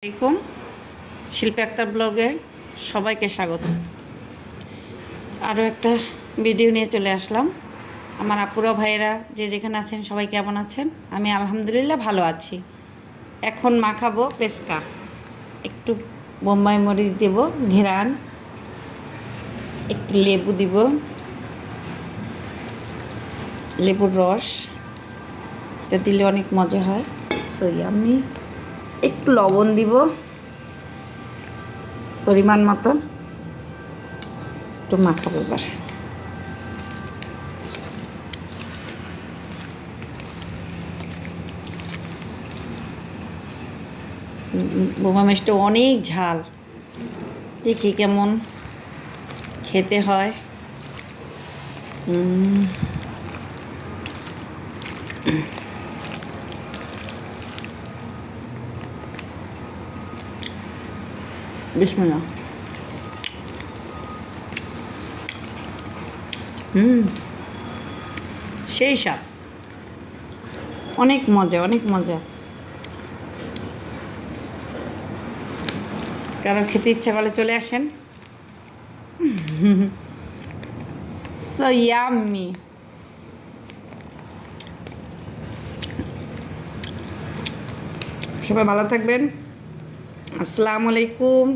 আসসালামাইকুম। শিল্পী আক্তার ব্লগে সবাইকে স্বাগত। আরও একটা ভিডিও নিয়ে চলে আসলাম। আমার আপুরা ভাইয়েরা যে যেখানে আছেন সবাই কেমন আছেন? আমি আলহামদুলিল্লাহ ভালো আছি। এখন মাখাবো পেস্কা, একটু বোম্বাই মরিচ দেব, ঘেরান, একটু লেবু দিব, লেবুর রস, এটা দিলে অনেক মজা হয়। আমি একটু লবণ দিব পরিমাণ মতো, একটু মাখাবো। এবার বোমা মিষ্টি অনেক ঝাল, দেখি কেমন খেতে হয়। বিসমিল্লাহ। সেই স্বাদ, অনেক মজা, অনেক মজা। কারো খেতে ইচ্ছা করলে চলে আসেন। So yummy. সবাই ভালো থাকবেন। আসসালামু আলাইকুম।